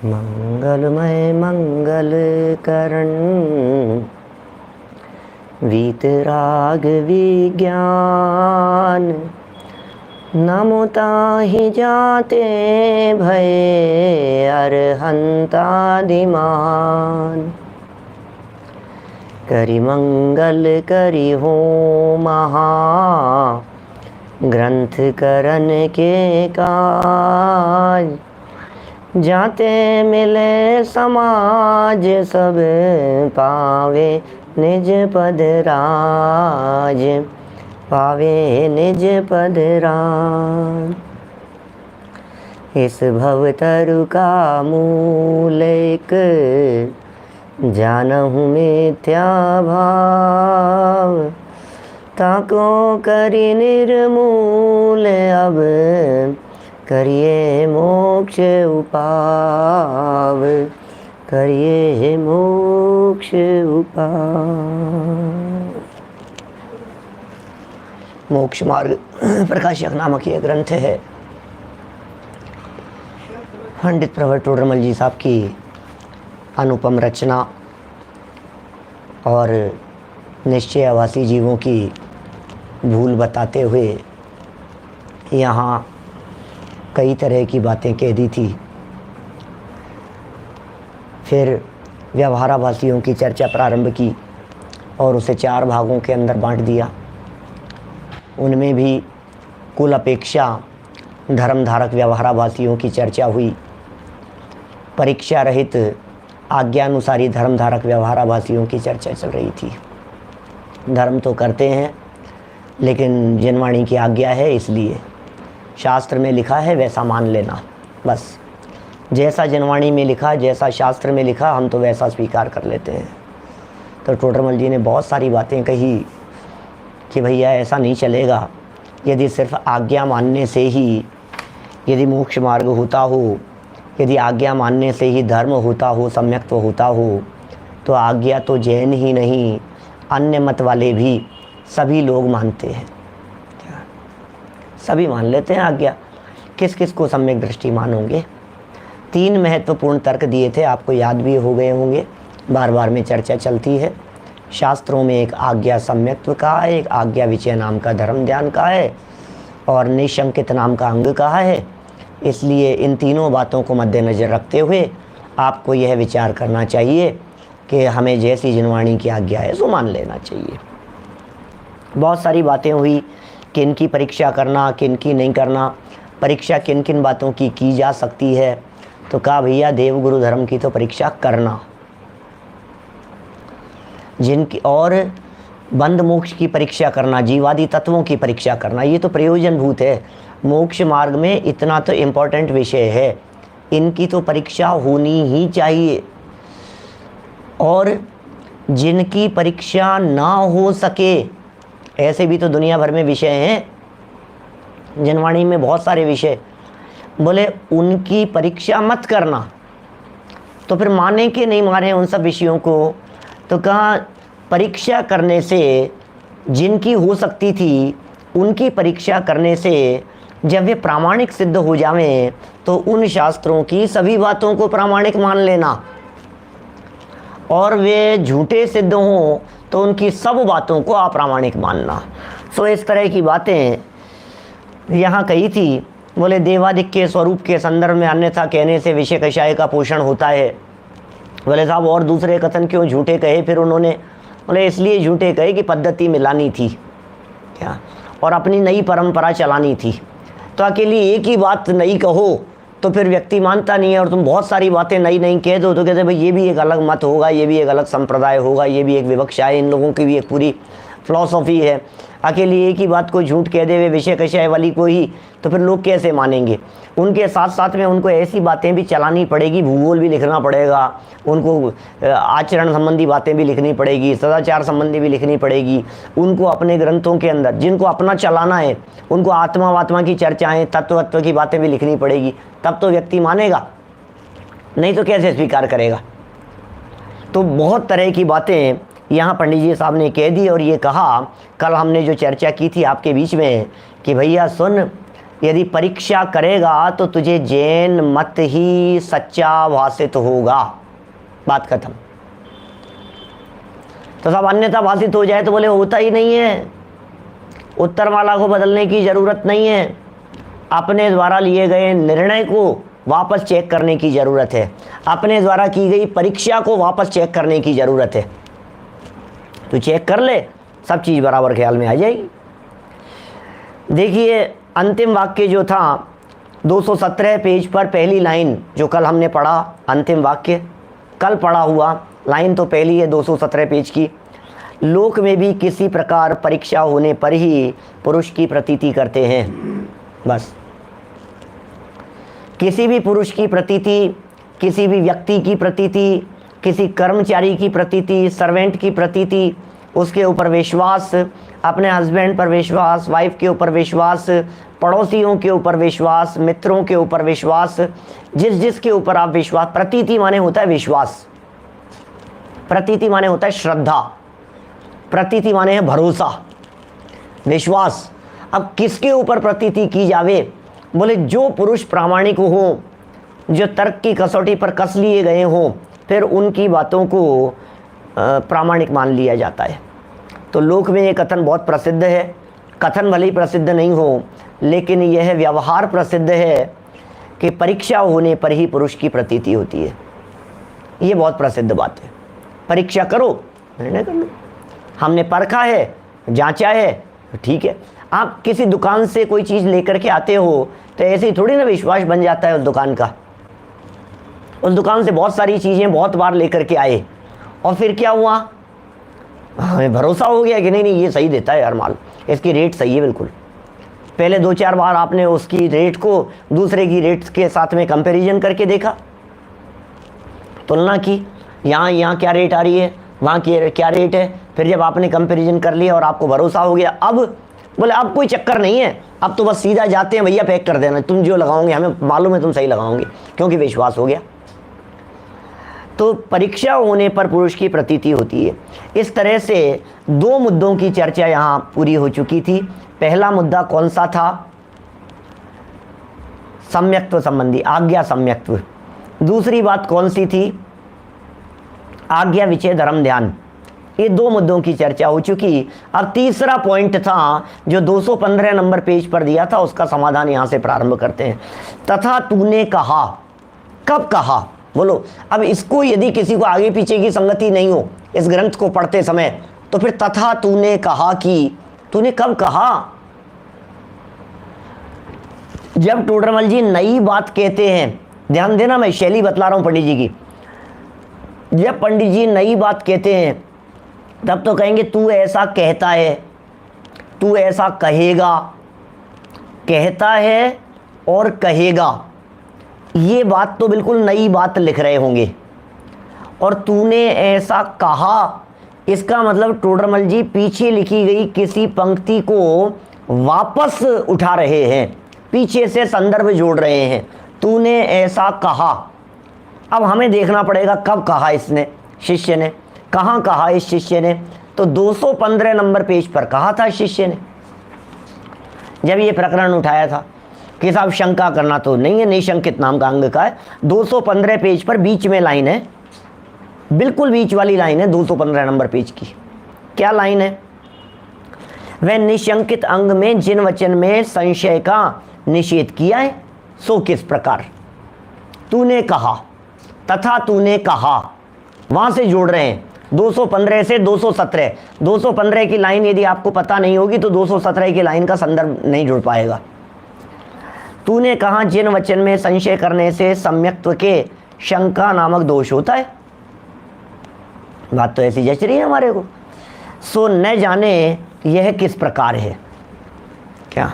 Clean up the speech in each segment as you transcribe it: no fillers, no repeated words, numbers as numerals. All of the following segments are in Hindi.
मंगलमय मंगल करण वीतराग विज्ञान। नमो ताहि जाते भय अरहंतादिमान। करि मंगल करि हो महा ग्रंथ करन के काज। जाते मिले समाज सब पावे निज पद राज। पावे निज पद राज। इस भवतरु का मूल एक जानहु मिथ्या भाव। ताको करि निर्मूल अब करिए मोक्ष उपाव। करिए मोक्ष उपाव। मोक्ष मार्ग प्रकाशक नामक ये ग्रंथ है। पंडित प्रवर टोडरमल जी साहब की अनुपम रचना और निश्चयवासी जीवों की भूल बताते हुए यहाँ कई तरह की बातें कह दी थी। फिर व्यवहाराभासियों की चर्चा प्रारंभ की और उसे 4 भागों के अंदर बांट दिया। उनमें भी कुल अपेक्षा धर्मधारक व्यवहाराभासियों की चर्चा हुई। परीक्षा रहित आज्ञानुसारी धर्मधारक व्यवहाराभासियों की चर्चा चल रही थी। धर्म तो करते हैं लेकिन जिनवाणी की आज्ञा है, इसलिए शास्त्र में लिखा है वैसा मान लेना। बस जैसा जिनवाणी में लिखा, जैसा शास्त्र में लिखा, हम तो वैसा स्वीकार कर लेते हैं। तो टोडरमल जी ने बहुत सारी बातें कही कि भैया ऐसा नहीं चलेगा। यदि सिर्फ आज्ञा मानने से ही यदि मोक्ष मार्ग होता हो, यदि आज्ञा मानने से ही धर्म होता हो, सम्यक्त्व होता हो, तो आज्ञा तो जैन ही नहीं, अन्य मत वाले भी सभी लोग मानते हैं। सभी मान लेते हैं आज्ञा। किस किस को सम्यक दृष्टि मानोगे? 3 महत्वपूर्ण तर्क दिए थे, आपको याद भी हो गए होंगे, बार बार में चर्चा चलती है। शास्त्रों में एक आज्ञा सम्यक्त्व का है, एक आज्ञा विचय नाम का धर्म ध्यान का है और निशंकित नाम का अंग कहा है। इसलिए इन तीनों बातों को मद्देनज़र रखते हुए आपको यह विचार करना चाहिए कि हमें जैसी जिनवाणी की आज्ञा है सो मान लेना चाहिए। बहुत सारी बातें हुई, किन की परीक्षा करना, किन की नहीं करना, परीक्षा किन किन बातों की जा सकती है। तो कहा भैया देवगुरु धर्म की तो परीक्षा करना, जिनकी और बंध मोक्ष की परीक्षा करना, जीवादि तत्वों की परीक्षा करना, ये तो प्रयोजनभूत है। मोक्ष मार्ग में इतना तो इम्पोर्टेंट विषय है, इनकी तो परीक्षा होनी ही चाहिए। और जिनकी परीक्षा ना हो सके, ऐसे भी तो दुनिया भर में विषय हैं, जिनवाणी में बहुत सारे विषय, बोले उनकी परीक्षा मत करना। तो फिर माने कि नहीं माने उन सब विषयों को? तो कहा परीक्षा करने से जिनकी हो सकती थी उनकी परीक्षा करने से जब वे प्रामाणिक सिद्ध हो जावें तो उन शास्त्रों की सभी बातों को प्रामाणिक मान लेना, और वे झूठे सिद्ध हों तो उनकी सब बातों को अप्रामाणिक मानना। सो इस तरह की बातें यहाँ कही थी। बोले देवादिक के स्वरूप के संदर्भ में अन्यथा कहने से विषय कषाय का पोषण होता है। बोले साहब और दूसरे कथन क्यों झूठे कहे फिर उन्होंने? बोले इसलिए झूठे कहे कि पद्धति मिलानी थी क्या, और अपनी नई परंपरा चलानी थी। तो अकेली एक ही बात नई कहो तो फिर व्यक्ति मानता नहीं है, और तुम बहुत सारी बातें नई नई कह दो तो कहते भाई ये भी एक अलग मत होगा, ये भी एक अलग संप्रदाय होगा, ये भी एक विवक्षा है, इन लोगों की भी एक पूरी फिलॉसफी है। अकेली एक ही बात को झूठ कह दे वे विषय कषाय वाली को ही, तो फिर लोग कैसे मानेंगे? उनके साथ साथ में उनको ऐसी बातें भी चलानी पड़ेगी, भूगोल भी लिखना पड़ेगा, उनको आचरण संबंधी बातें भी लिखनी पड़ेगी, सदाचार संबंधी भी लिखनी पड़ेगी। उनको अपने ग्रंथों के अंदर जिनको अपना चलाना है उनको आत्मा वात्मा की चर्चाएँ, तत्व की बातें भी लिखनी पड़ेगी, तब तो व्यक्ति मानेगा, नहीं तो कैसे स्वीकार करेगा? तो बहुत तरह की बातें यहाँ पंडित जी साहब ने कह दी। और ये कहा, कल हमने जो चर्चा की थी आपके बीच में कि भैया सुन, यदि परीक्षा करेगा तो तुझे जैन मत ही सच्चा भाषित होगा। बात खत्म। तो सब अन्यथा भाषित हो जाए तो बोले होता ही नहीं है। उत्तरमाला को बदलने की ज़रूरत नहीं है, अपने द्वारा लिए गए निर्णय को वापस चेक करने की ज़रूरत है, अपने द्वारा की गई परीक्षा को वापस चेक करने की ज़रूरत है। तो चेक कर ले, सब चीज़ बराबर ख्याल में आ जाएगी। देखिए अंतिम वाक्य जो था 217 पेज पर पहली लाइन जो कल हमने पढ़ा, अंतिम वाक्य कल पढ़ा हुआ लाइन तो पहली है 217 पेज की। लोक में भी किसी प्रकार परीक्षा होने पर ही पुरुष की प्रतीति करते हैं। बस किसी भी पुरुष की प्रतीति, किसी भी व्यक्ति की प्रतीति, किसी कर्मचारी की प्रतीति, सर्वेंट की प्रतीति, उसके ऊपर विश्वास, अपने हस्बैंड पर विश्वास, वाइफ के ऊपर विश्वास, पड़ोसियों के ऊपर विश्वास, मित्रों के ऊपर विश्वास, जिस के ऊपर आप विश्वास, प्रतीति माने होता है विश्वास, प्रतीति माने होता है श्रद्धा, प्रतीति माने है भरोसा, विश्वास। अब किसके ऊपर प्रतीति की जावे? बोले जो पुरुष प्रामाणिक हो, जो तर्क की कसौटी पर कस लिए गए हों, फिर उनकी बातों को प्रामाणिक मान लिया जाता है। तो लोक में ये कथन बहुत प्रसिद्ध है, कथन भले ही प्रसिद्ध नहीं हो लेकिन यह व्यवहार प्रसिद्ध है कि परीक्षा होने पर ही पुरुष की प्रतीति होती है। ये बहुत प्रसिद्ध बात है। परीक्षा करो, निर्णय कर लो। हमने परखा है, जांचा है, ठीक है। आप किसी दुकान से कोई चीज़ लेकर के आते हो तो ऐसे ही थोड़ी ना विश्वास बन जाता है उस दुकान का। उस दुकान से बहुत सारी चीज़ें बहुत बार लेकर के आए और फिर क्या हुआ, हमें भरोसा हो गया कि नहीं ये सही देता है यार माल, इसकी रेट सही है बिल्कुल। पहले 2-4 बार आपने उसकी रेट को दूसरे की रेट के साथ में कंपैरिजन करके देखा, तुलना की, यहाँ क्या रेट आ रही है, वहाँ की क्या रेट है। फिर जब आपने कंपैरिजन कर लिया और आपको भरोसा हो गया, अब बोले अब कोई चक्कर नहीं है, अब तो बस सीधा जाते हैं, भैया पैक कर देना, तुम जो लगाओगे हमें मालूम है तुम सही लगाओगे, क्योंकि विश्वास हो गया। तो परीक्षा होने पर पुरुष की प्रतीति होती है। इस तरह से 2 मुद्दों की चर्चा यहाँ पूरी हो चुकी थी। पहला मुद्दा कौन सा था? सम्यक्त्व संबंधी, आज्ञा सम्यक्त्व। दूसरी बात कौन सी थी? आज्ञा विचय धर्म ध्यान। ये 2 मुद्दों की चर्चा हो चुकी। अब तीसरा पॉइंट था जो 215 नंबर पेज पर दिया था, उसका समाधान यहाँ से प्रारंभ करते हैं। तथा तूने कहा, कब कहा? बोलो। अब इसको यदि किसी को आगे पीछे की संगति नहीं हो इस ग्रंथ को पढ़ते समय, तो फिर तथा तूने कहा कि तूने कब कहा? जब टोडरमल जी नई बात कहते हैं, ध्यान देना मैं शैली बतला रहा हूं पंडित जी की, जब पंडित जी नई बात कहते हैं तब तो कहेंगे तू ऐसा कहता है, तू ऐसा कहेगा, कहता है और कहेगा, ये बात तो बिल्कुल नई बात लिख रहे होंगे। और तूने ऐसा कहा, इसका मतलब टोडरमल जी पीछे लिखी गई किसी पंक्ति को वापस उठा रहे हैं, पीछे से संदर्भ जोड़ रहे हैं। तूने ऐसा कहा। अब हमें देखना पड़ेगा कब कहा इसने, शिष्य ने कहाँ कहा इस शिष्य ने? तो 215 नंबर पेज पर कहा था शिष्य ने, जब ये प्रकरण उठाया था कि साहब शंका करना तो नहीं है, निशंकित नाम का अंग का है। 215 पेज पर बीच में लाइन है, बिल्कुल बीच वाली लाइन है 215 नंबर पेज की। क्या लाइन है? वह निशंकित अंग में जिन वचन में संशय का निषेध किया है सो किस प्रकार? तूने कहा, तथा तूने कहा, वहां से जोड़ रहे हैं 215 से 217। 215 की लाइन यदि आपको पता नहीं होगी तो 217 की लाइन का संदर्भ नहीं जुड़ पाएगा। तूने कहा जिन वचन में संशय करने से सम्यक्त्व के शंका नामक दोष होता है। बात तो ऐसी जच रही है हमारे को। सो न जाने यह किस प्रकार है। क्या?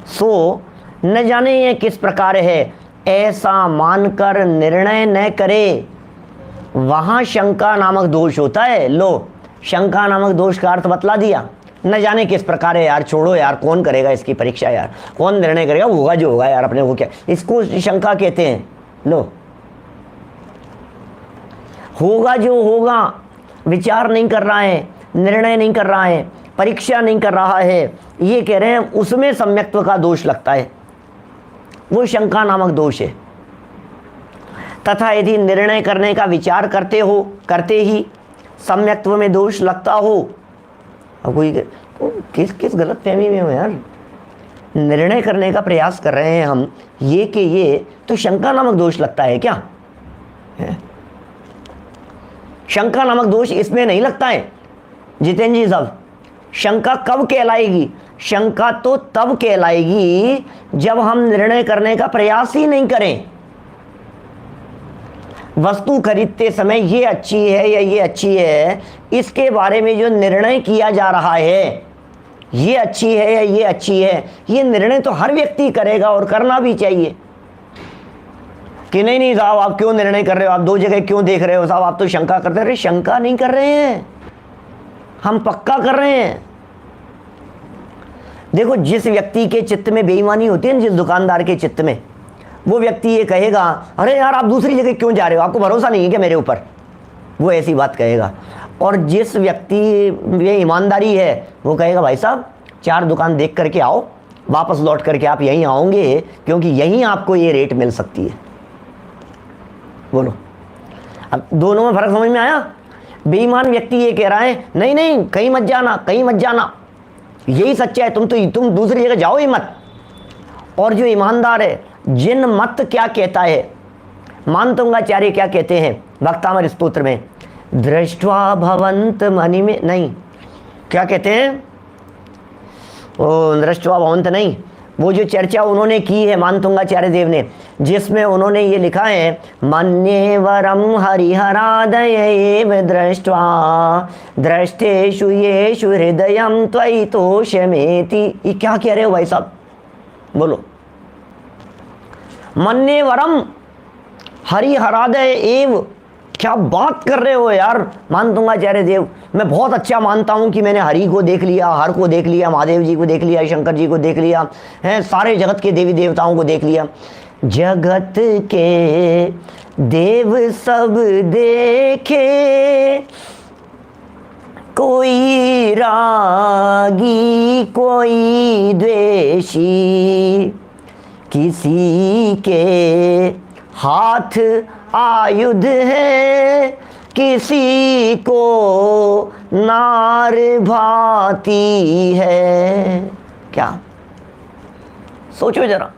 सो न जाने यह किस प्रकार है, ऐसा मानकर निर्णय न करे, वहां शंका नामक दोष होता है। लो, शंका नामक दोष का अर्थ बतला दिया। न जाने किस प्रकार है यार, छोड़ो यार, कौन करेगा इसकी परीक्षा यार, कौन निर्णय करेगा, होगा जो होगा यार, अपने को क्या, इसको शंका कहते हैं। लो, होगा जो होगा, विचार नहीं कर रहा है, निर्णय नहीं कर रहा है, परीक्षा नहीं कर रहा है, ये कह रहे हैं उसमें सम्यक्त्व का दोष लगता है, वो शंका नामक दोष है। तथा यदि निर्णय करने का विचार करते ही सम्यक्त्व में दोष लगता हो, अब कोई किस गलत फहमी में हो यार, निर्णय करने का प्रयास कर रहे हैं हम ये कि ये तो शंका नामक दोष लगता है क्या है? शंका नामक दोष इसमें नहीं लगता है जितेंद्र जी साहब। शंका कब कहलाएगी? शंका तो तब कहलाएगी जब हम निर्णय करने का प्रयास ही नहीं करें। वस्तु खरीदते समय ये अच्छी है या ये अच्छी है, इसके बारे में जो निर्णय किया जा रहा है, ये अच्छी है या ये अच्छी है, ये निर्णय तो हर व्यक्ति करेगा और करना भी चाहिए कि नहीं नहीं साहब आप क्यों निर्णय कर रहे हो, आप दो जगह क्यों देख रहे हो साहब, आप तो शंका करते रहे। शंका नहीं कर रहे हैं, हम पक्का कर रहे हैं। देखो, जिस व्यक्ति के चित्त में बेईमानी होती है ना, जिस दुकानदार के चित्त में, वो व्यक्ति ये कहेगा अरे यार आप दूसरी जगह क्यों जा रहे हो, आपको भरोसा नहीं है क्या मेरे ऊपर, वो ऐसी बात कहेगा। और जिस व्यक्ति में ईमानदारी है वो कहेगा भाई साहब 4 दुकान देख करके आओ, वापस लौट करके आप यहीं आओगे क्योंकि यहीं आपको ये रेट मिल सकती है। बोलो, अब दोनों में फर्क समझ में आया? बेईमान व्यक्ति ये कह रहा है नहीं नहीं कहीं मत जाना, कहीं मत जाना, यही सच्चा है, तुम दूसरी जगह जाओ ही मत। और जो ईमानदार है, जिन मत क्या कहता है, मानतुंगाचार्य क्या कहते हैं वक्तामर स्तोत्र में, दृष्ट्वा भवंत मनि में, नहीं क्या कहते हैं, ओ दृष्ट्वा भवंत नहीं, वो जो चर्चा उन्होंने की है मानतुंगाचार्य देव ने, जिसमें उन्होंने ये लिखा है मन्येवरम हरिहरादय एव दृष्ट्वा दृष्टेषु येषु हृदयम त्वयि तोषमेति। ये क्या कह रहे हो भाई साहब, बोलो? मन्येवरम हरिहरादय एव, क्या बात कर रहे हो यार मानतुंगाचार्य देव, मैं बहुत अच्छा मानता हूं कि मैंने हरि को देख लिया, हर को देख लिया, महादेव जी को देख लिया, शंकर जी को देख लिया है, सारे जगत के देवी देवताओं को देख लिया। जगत के देव सब देखे, कोई रागी कोई द्वेषी, किसी के हाथ आयुध है, किसी को नार भाती है। क्या सोचो जरा,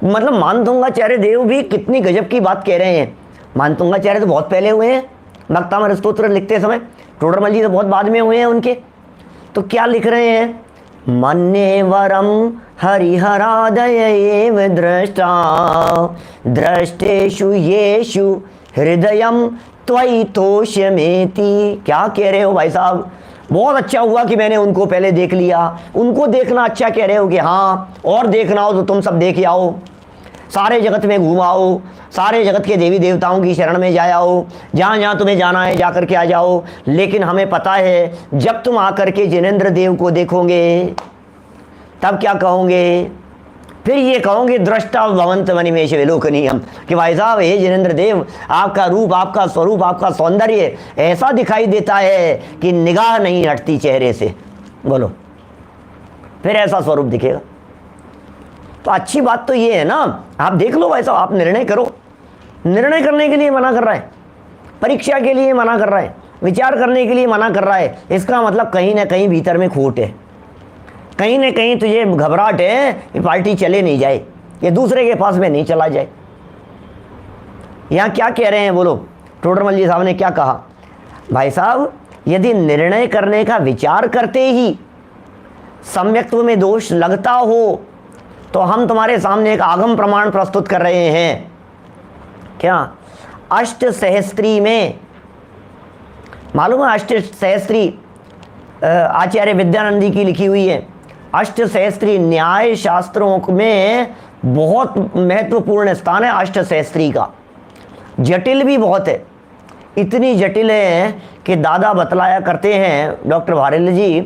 मतलब मानतुंगाचार्य देव भी कितनी गजब की बात कह रहे हैं। मानतुंगाचार्य तो बहुत पहले हुए हैं वक्तामर स्तोत्र लिखते समय, टोडरमल जी तो बहुत बाद में हुए हैं उनके। तो क्या लिख रहे हैं, मन्येवरम हरिहरादय एव दृष्टा दृष्टेषु येषु हृदयम त्वयि तोषमेति। क्या कह रहे हो भाई साहब, बहुत अच्छा हुआ कि मैंने उनको पहले देख लिया। उनको देखना अच्छा कह रहे हो कि हाँ, और देखना हो तो तुम सब देख आओ, सारे जगत में घुमाओ, सारे जगत के देवी देवताओं की शरण में जाओ, जहाँ जहाँ तुम्हें जाना है जा करके आ जाओ। लेकिन हमें पता है जब तुम आकर के जिनेंद्र देव को देखोगे तब क्या कहोगे, फिर ये कहोगे दृष्टा भवंत मनिमेष विलोकनीयम, कि भाई साहब हे जिनेंद्र देव, आपका रूप, आपका स्वरूप, आपका सौंदर्य ऐसा दिखाई देता है कि निगाह नहीं हटती चेहरे से। बोलो, फिर ऐसा स्वरूप दिखेगा। तो अच्छी बात तो ये है ना, आप देख लो भाई साहब, आप निर्णय करो। निर्णय करने के लिए मना कर रहा है, परीक्षा के लिए मना कर रहा है, विचार करने के लिए मना कर रहा है, इसका मतलब कहीं ना कहीं भीतर में खोट है, कहीं ना कहीं तुझे घबराहट है ये पार्टी चले नहीं जाए, ये दूसरे के पास में नहीं चला जाए। यहाँ क्या कह रहे हैं, बोलो? टोडरमल जी साहब ने क्या कहा, भाई साहब यदि निर्णय करने का विचार करते ही सम्यक्त्व में दोष लगता हो तो हम तुम्हारे सामने एक आगम प्रमाण प्रस्तुत कर रहे हैं। क्या? अष्ट सहस्त्री में, मालूम है अष्ट सहस्त्री आचार्य विद्यानंदी की लिखी हुई है। अष्ट सहस्त्री न्याय शास्त्रों में बहुत महत्वपूर्ण स्थान है अष्ट सहस्त्री का। जटिल भी बहुत है, इतनी जटिल है कि दादा बतलाया करते हैं डॉक्टर भारल जी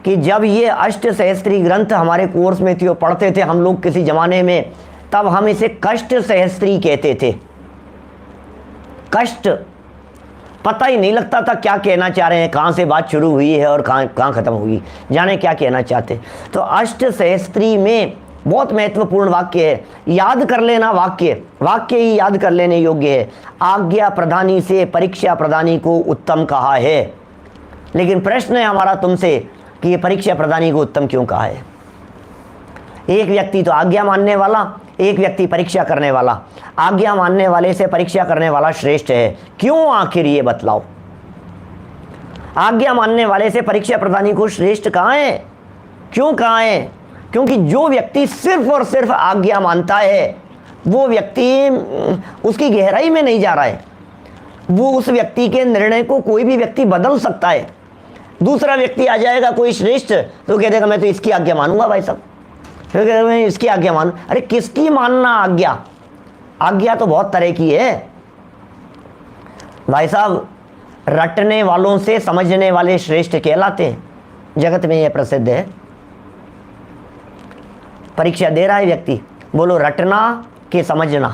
कि जब ये अष्ट सहस्त्री ग्रंथ हमारे कोर्स में थे, पढ़ते थे हम लोग किसी ज़माने में, तब हम इसे कष्ट सहस्त्री कहते थे। कष्ट, पता ही नहीं लगता था क्या कहना चाह रहे हैं, कहाँ से बात शुरू हुई है और कहाँ ख़त्म हुई, जाने क्या कहना चाहते। तो अष्ट सहस्त्री में बहुत महत्वपूर्ण वाक्य है, याद कर लेना। वाक्य ही याद कर लेने योग्य है। आज्ञा प्रदानी से परीक्षा प्रदानी को उत्तम कहा है। लेकिन प्रश्न है हमारा तुमसे कि ये परीक्षा प्रदानी को उत्तम क्यों कहा है? एक व्यक्ति तो आज्ञा मानने वाला, एक व्यक्ति परीक्षा करने वाला। आज्ञा मानने वाले से परीक्षा करने वाला श्रेष्ठ है, क्यों? आखिर ये बतलाओ। आज्ञा मानने वाले से परीक्षा प्रदानी को श्रेष्ठ कहाँ है? क्यों कहाँ है? क्योंकि जो व्यक्ति सिर्फ और सिर्फ आज्ञा मानता है वो व्यक्ति उसकी गहराई में नहीं जा रहा है। वो उस व्यक्ति के निर्णय को कोई भी व्यक्ति बदल सकता है। दूसरा व्यक्ति आ जाएगा कोई श्रेष्ठ, तो कह देगा मैं तो इसकी आज्ञा मानूंगा भाई साहब, फिर कहते मैं इसकी आज्ञा मानूं। अरे किसकी मानना आज्ञा? आज्ञा तो बहुत तरह की है भाई साहब। रटने वालों से समझने वाले श्रेष्ठ कहलाते हैं, जगत में यह प्रसिद्ध है। परीक्षा दे रहा है व्यक्ति, बोलो रटना कि समझना,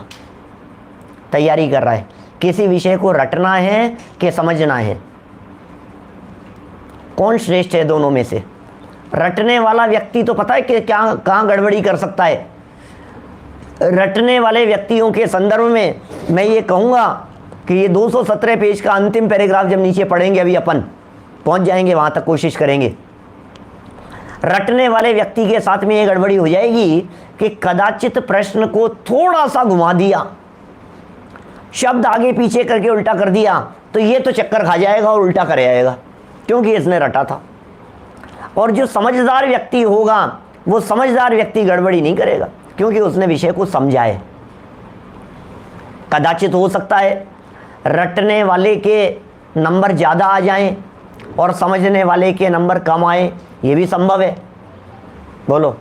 तैयारी कर रहा है। किसी विषय को रटना है कि समझना है? कौन श्रेष्ठ है दोनों में से? रटने वाला व्यक्ति तो पता है कि क्या कहाँ गड़बड़ी कर सकता है। रटने वाले व्यक्तियों के संदर्भ में मैं ये कहूँगा कि ये 217 पेज का अंतिम पैराग्राफ जब नीचे पढ़ेंगे, अभी अपन पहुँच जाएंगे वहाँ तक, कोशिश करेंगे। रटने वाले व्यक्ति के साथ में ये गड़बड़ी हो जाएगी कि कदाचित प्रश्न को थोड़ा सा घुमा दिया, शब्द आगे पीछे करके उल्टा कर दिया, तो ये तो चक्कर खा जाएगा और उल्टा कर आएगा, क्योंकि इसने रटा था। और जो समझदार व्यक्ति होगा वो समझदार व्यक्ति गड़बड़ी नहीं करेगा, क्योंकि उसने विषय को समझा है। कदाचित हो सकता है रटने वाले के नंबर ज़्यादा आ जाएं और समझने वाले के नंबर कम आए, ये भी संभव है। बोलो,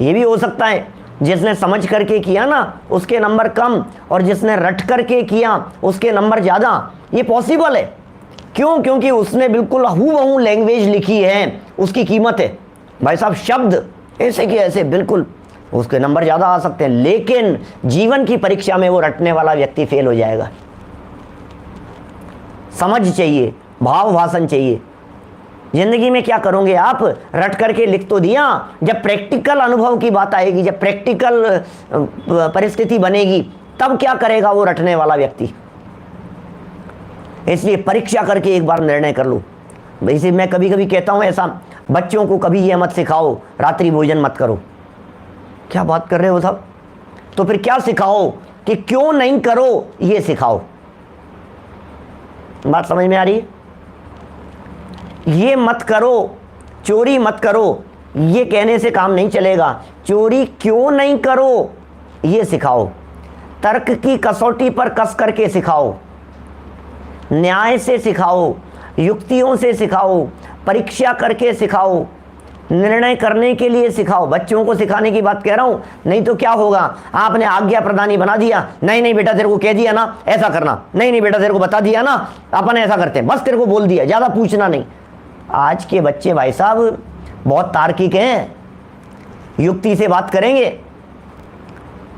ये भी हो सकता है। जिसने समझ करके किया ना उसके नंबर कम, और जिसने रट करके किया उसके नंबर ज़्यादा, ये पॉसिबल है। क्यों? क्योंकि उसने बिल्कुल हूबहू लैंग्वेज लिखी है, उसकी कीमत है भाई साहब। शब्द ऐसे कि ऐसे बिल्कुल, उसके नंबर ज़्यादा आ सकते हैं। लेकिन जीवन की परीक्षा में वो रटने वाला व्यक्ति फेल हो जाएगा। समझ चाहिए, भाव भाषण चाहिए। जिंदगी में क्या करोगे आप? रट करके लिख तो दिया, जब प्रैक्टिकल अनुभव की बात आएगी, जब प्रैक्टिकल परिस्थिति बनेगी, तब क्या करेगा वो रटने वाला व्यक्ति? इसलिए परीक्षा करके एक बार निर्णय कर लो। इसे मैं कभी कभी कहता हूँ ऐसा, बच्चों को कभी ये मत सिखाओ रात्रि भोजन मत करो। क्या बात कर रहे हो साहब? तो फिर क्या सिखाओ कि क्यों नहीं करो, ये सिखाओ। बात समझ में आ रही है? ये मत करो, चोरी मत करो, ये कहने से काम नहीं चलेगा। चोरी क्यों नहीं करो, ये सिखाओ। तर्क की कसौटी पर कस करके सिखाओ, न्याय से सिखाओ, युक्तियों से सिखाओ, परीक्षा करके सिखाओ, निर्णय करने के लिए सिखाओ। बच्चों को सिखाने की बात कह रहा हूँ। नहीं तो क्या होगा, आपने आज्ञा प्रदानी बना दिया, नहीं नहीं बेटा तेरे को कह दिया ना ऐसा करना, नहीं नहीं बेटा तेरे को बता दिया ना, अपन ऐसा करते हैं, बस तेरे को बोल दिया, ज़्यादा पूछना नहीं। आज के बच्चे भाई साहब बहुत तार्किक हैं, युक्ति से बात करेंगे।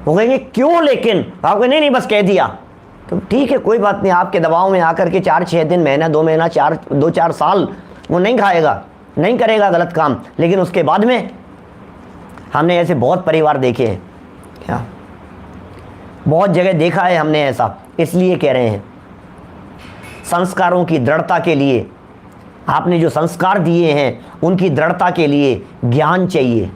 वो कहेंगे क्यों, लेकिन आप कहेंगे नहीं नहीं बस कह दिया, तो ठीक है कोई बात नहीं। आपके दबाव में आकर के 4-6 दिन, महीना 2 महीना, 2-4 साल वो नहीं खाएगा, नहीं करेगा गलत काम, लेकिन उसके बाद में हमने ऐसे बहुत परिवार देखे हैं, क्या बहुत जगह देखा है हमने ऐसा। इसलिए कह रहे हैं संस्कारों की दृढ़ता के लिए, आपने जो संस्कार दिए हैं उनकी दृढ़ता के लिए ज्ञान चाहिए।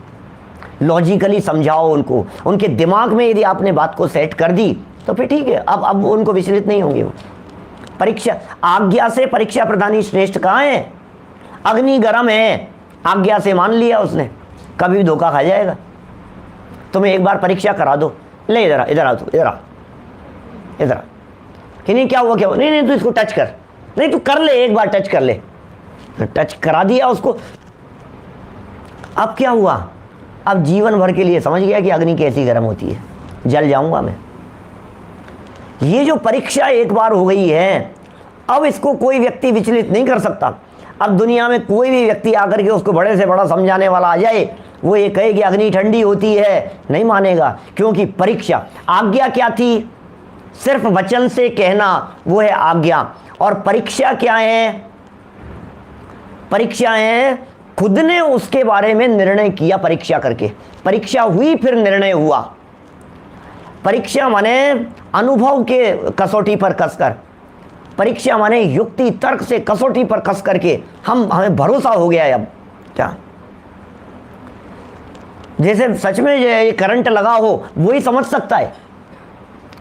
लॉजिकली समझाओ उनको, उनके दिमाग में यदि आपने बात को सेट कर दी तो फिर ठीक है, अब उनको विचलित नहीं होंगे वो। परीक्षा, आज्ञा से परीक्षा प्रदानी श्रेष्ठ कहाँ है? अग्नि गर्म है, आज्ञा से मान लिया उसने, कभी भी धोखा खा जाएगा। तुम्हें एक बार परीक्षा करा दो, ले इधर आ, इधर आ, तू इधर आ, इधर आ, कि नहीं क्या हुआ, क्या हुआ, नहीं नहीं तू इसको टच कर, नहीं तू कर ले, एक बार टच कर ले, टच करा दिया उसको। अब क्या हुआ? अब जीवन भर के लिए समझ गया कि अग्नि कैसी गर्म होती है, जल जाऊंगा मैं। ये जो परीक्षा एक बार हो गई है, अब इसको कोई व्यक्ति विचलित नहीं कर सकता। अब दुनिया में कोई भी व्यक्ति आकर के उसको बड़े से बड़ा समझाने वाला आ जाए, वो ये कहे कि अग्नि ठंडी होती है, नहीं मानेगा। क्योंकि परीक्षा, आज्ञा क्या थी? सिर्फ वचन से कहना वो है आज्ञा। और परीक्षा क्या है? परीक्षा है खुद ने उसके बारे में निर्णय किया परीक्षा करके। परीक्षा हुई फिर निर्णय हुआ। परीक्षा माने अनुभव के कसौटी पर कसकर, परीक्षा माने युक्ति तर्क से कसौटी पर कस करके हमें भरोसा हो गया है अब। क्या जैसे सच में ये करंट लगा हो वही समझ सकता है,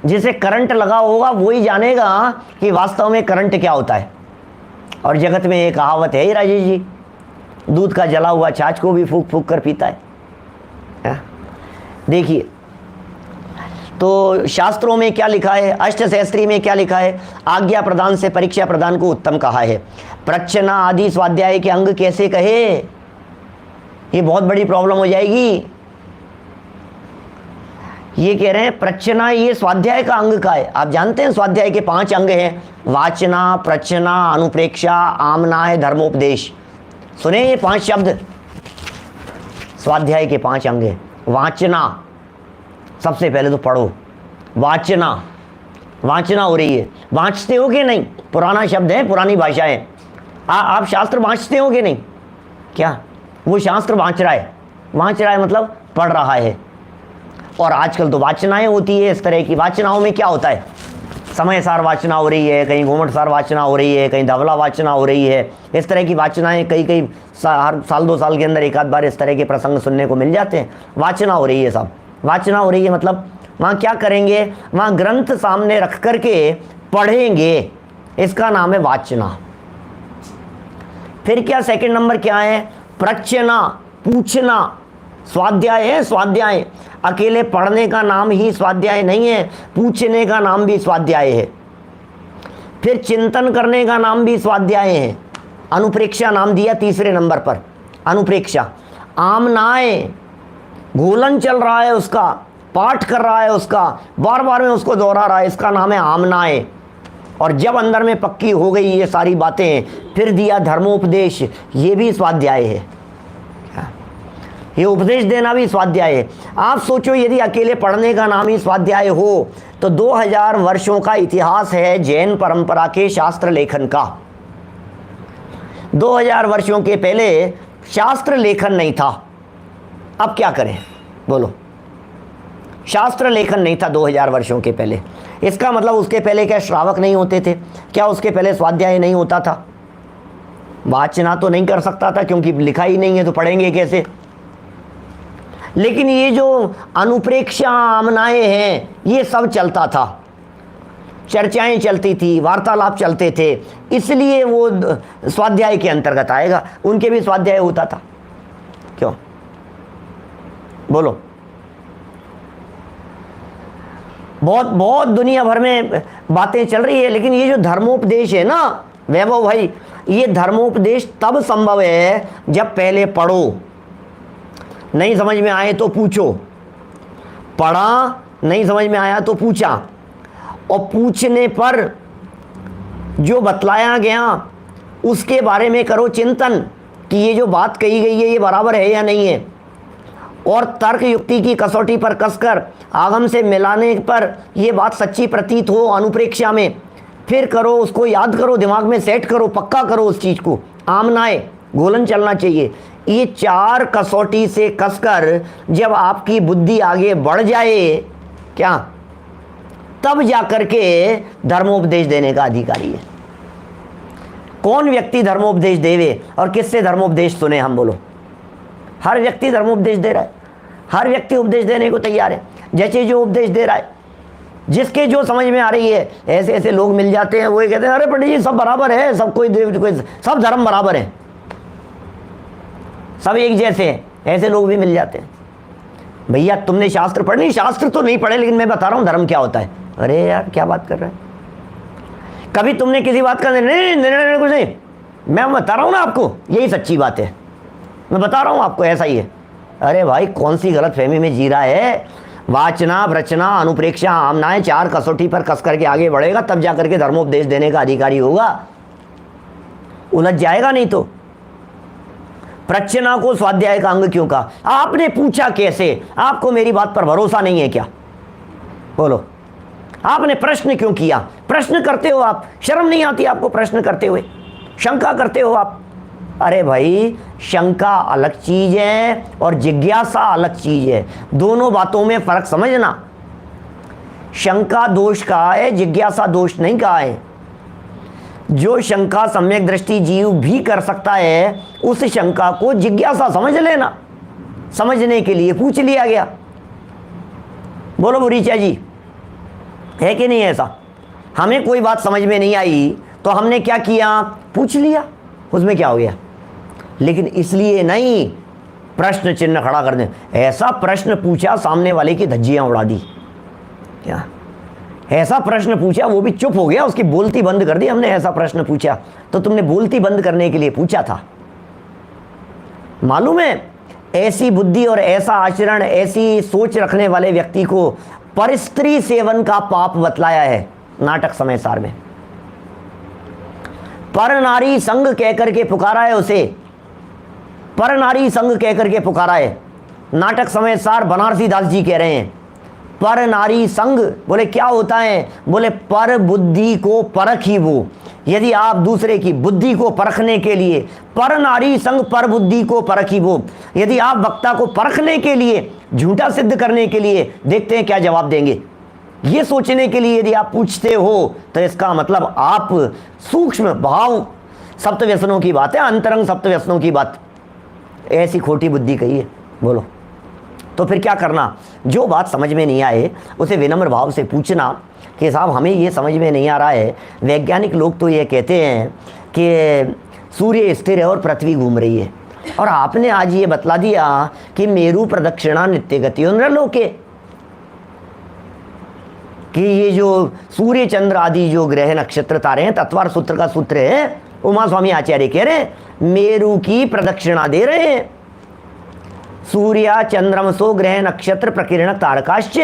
जिसे करंट लगा होगा वही जानेगा कि वास्तव में करंट क्या होता है। और जगत में एक कहावत है ही राजेश जी, दूध का जला हुआ छाछ को भी फूंक फूंक कर पीता है। देखिए तो शास्त्रों में क्या लिखा है, अष्टशास्त्री में क्या लिखा है? आज्ञा प्रदान से परीक्षा प्रदान को उत्तम कहा है। प्रच्छना आदि स्वाध्याय के अंग कैसे कहे? ये बहुत बड़ी प्रॉब्लम हो जाएगी। ये कह रहे हैं प्रच्छना ये स्वाध्याय का अंग का है। आप जानते हैं स्वाध्याय के 5 अंग हैं, वाचना, प्रच्छना, अनुप्रेक्षा, आमनाय, धर्मोपदेश। सुने ये 5 शब्द स्वाध्याय के 5 अंग हैं। वाचना, सबसे पहले तो पढ़ो। वाचना, वाचना हो रही है, वांचते हो कि नहीं? पुराना शब्द है, पुरानी भाषा है। आप शास्त्र वांचते हो कि नहीं? क्या वो शास्त्र वांच रहा है? वांच रहा है मतलब पढ़ रहा है। और आजकल तो वाचनाएं होती है इस तरह की। वाचनाओं में क्या होता है? समय सार वाचना हो रही है, कहीं घूमट सार वाचना हो रही है, कहीं धवला वाचना हो रही है। इस तरह की वाचनाएं कई हर साल 2 साल के अंदर एक आध बार इस तरह के प्रसंग सुनने को मिल जाते हैं। वाचना हो रही है, सब वाचना हो रही है। मतलब वहाँ क्या करेंगे? वहाँ ग्रंथ सामने रख करके पढ़ेंगे, इसका नाम है वाचना। फिर क्या सेकंड नंबर क्या है? प्रच्छना, पूछना। स्वाध्याय है, स्वाध्याय। अकेले पढ़ने का नाम ही स्वाध्याय नहीं है, पूछने का नाम भी स्वाध्याय है। फिर चिंतन करने का नाम भी स्वाध्याय है। अनुप्रेक्षा नाम दिया तीसरे नंबर पर, अनुप्रेक्षा। आमनाय, घोलन चल रहा है उसका, पाठ कर रहा है उसका, बार बार में उसको दोहरा रहा है, इसका नाम है आमनाय। और जब अंदर में पक्की हो गई ये सारी बातें, फिर दिया धर्मोपदेश, ये भी स्वाध्याय है। ये उपदेश देना भी स्वाध्याय है। आप सोचो यदि अकेले पढ़ने का नाम ही स्वाध्याय हो तो 2000 वर्षों का इतिहास है जैन परंपरा के शास्त्र लेखन का। 2000 वर्षों के पहले शास्त्र लेखन नहीं था। अब क्या करें बोलो? शास्त्र लेखन नहीं था 2000 वर्षों के पहले। इसका मतलब उसके पहले क्या श्रावक नहीं होते थे? क्या उसके पहले स्वाध्याय नहीं होता था? वाचना तो नहीं कर सकता था क्योंकि लिखा ही नहीं है, तो पढ़ेंगे कैसे? लेकिन ये जो अनुप्रेक्षा, आमनाएं हैं, ये सब चलता था। चर्चाएं चलती थी, वार्तालाप चलते थे, इसलिए वो स्वाध्याय के अंतर्गत आएगा। उनके भी स्वाध्याय होता था। क्यों बोलो? बहुत दुनिया भर में बातें चल रही है, लेकिन ये जो धर्मोपदेश है ना वैभव भाई, ये धर्मोपदेश तब संभव है जब पहले पढ़ो, नहीं समझ में आए तो पूछो, पढ़ा नहीं समझ में आया तो पूछा, और पूछने पर जो बतलाया गया उसके बारे में करो चिंतन कि ये जो बात कही गई है ये बराबर है या नहीं है। और तर्क युक्ति की कसौटी पर कसकर आगम से मिलाने पर ये बात सच्ची प्रतीत हो अनुप्रेक्षा में, फिर करो, उसको याद करो, दिमाग में सेट करो, पक्का करो उस चीज़ को। आमनाए, घोलन चलना चाहिए। ये 4 कसौटी से कसकर जब आपकी बुद्धि आगे बढ़ जाए, क्या तब जाकर के धर्मोपदेश देने का अधिकारी है। कौन व्यक्ति धर्मोपदेश देवे और किससे धर्मोपदेश सुने? हम बोलो। हर व्यक्ति धर्मोपदेश दे रहा है, हर व्यक्ति उपदेश देने को तैयार है। जैसे जो उपदेश दे रहा है, जिसके जो समझ में आ रही है, ऐसे ऐसे लोग मिल जाते हैं, वो ये कहते हैं अरे पंडित जी सब बराबर है, सब कोई सब धर्म बराबर है, सब एक जैसे हैं। ऐसे लोग भी मिल जाते हैं। भैया तुमने शास्त्र पढ़ नहीं? शास्त्र तो नहीं पढ़े, लेकिन मैं बता रहा हूँ धर्म क्या होता है। अरे यार क्या बात कर रहे हैं? कभी तुमने किसी बात का निर्णय कुछ नहीं, मैं बता रहा हूँ ना आपको, यही सच्ची बात है, मैं बता रहा हूँ आपको, ऐसा ही है। अरे भाई कौन सी गलत फहमी में जी रहा है? वाचना, रचना, अनुप्रेक्षा, आमनाएं 4 कसौटी पर कस करके आगे बढ़ेगा, तब जाकर के धर्मोपदेश देने का अधिकारी होगा। उलझ जाएगा नहीं तो। प्रच्छना को स्वाध्याय का अंग क्यों कहा? आपने पूछा कैसे? आपको मेरी बात पर भरोसा नहीं है क्या? बोलो। आपने प्रश्न क्यों किया? प्रश्न करते हो आप, शर्म नहीं आती आपको प्रश्न करते हुए? शंका करते हो आप? अरे भाई, शंका अलग चीज है और जिज्ञासा अलग चीज है, दोनों बातों में फर्क समझना। शंका दोष कहा है, जिज्ञासा दोष नहीं कहा है। जो शंका सम्यक दृष्टि जीव भी कर सकता है, उस शंका को जिज्ञासा समझ लेना। समझने के लिए पूछ लिया गया। बोलो बुरीचा जी, है कि नहीं ऐसा? हमें कोई बात समझ में नहीं आई तो हमने क्या किया? पूछ लिया, उसमें क्या हो गया? लेकिन इसलिए नहीं प्रश्न चिन्ह खड़ा कर दें। ऐसा प्रश्न पूछा, सामने वाले की धज्जियां उड़ा दी। क्या ऐसा प्रश्न पूछा, वो भी चुप हो गया, उसकी बोलती बंद कर दी। हमने ऐसा प्रश्न पूछा तो तुमने बोलती बंद करने के लिए पूछा था। मालूम है, ऐसी बुद्धि और ऐसा आचरण, ऐसी सोच रखने वाले व्यक्ति को परस्त्री सेवन का पाप बतलाया है नाटक समय सार में। पर नारी संग कहकर के पुकारा है उसे, पर नारी संग कहकर के पुकारा है। नाटक समय सार बनारसी दास जी कह रहे हैं पर नारी संग। बोले क्या होता है? बोले पर बुद्धि को परख ही वो। यदि आप दूसरे की बुद्धि को परखने के लिए, पर नारी संग पर बुद्धि को परख ही वो, यदि आप वक्ता को परखने के लिए, झूठा सिद्ध करने के लिए, देखते हैं क्या जवाब देंगे, ये सोचने के लिए यदि आप पूछते हो, तो इसका मतलब आप सूक्ष्म भाव सप्त व्यसनों की बात है, अंतरंग सप्त व्यसनों की बात, ऐसी खोटी बुद्धि कही है। बोलो, तो फिर क्या करना? जो बात समझ में नहीं आए उसे विनम्र भाव से पूछना कि साहब हमें ये समझ में नहीं आ रहा है। वैज्ञानिक लोग तो ये कहते हैं कि सूर्य स्थिर है और पृथ्वी घूम रही है, और आपने आज ये बतला दिया कि मेरु प्रदक्षिणा नित्य गति नृलोके, कि ये जो सूर्य चंद्र आदि जो ग्रह नक्षत्र तारे हैं, तत्वार सूत्र का सूत्र है, उमा स्वामी आचार्य कह रहे हैं मेरु की प्रदक्षिणा दे रहे हैं। सूर्य चंद्रमसो ग्रह नक्षत्र प्रकीर्ण तारकाश्च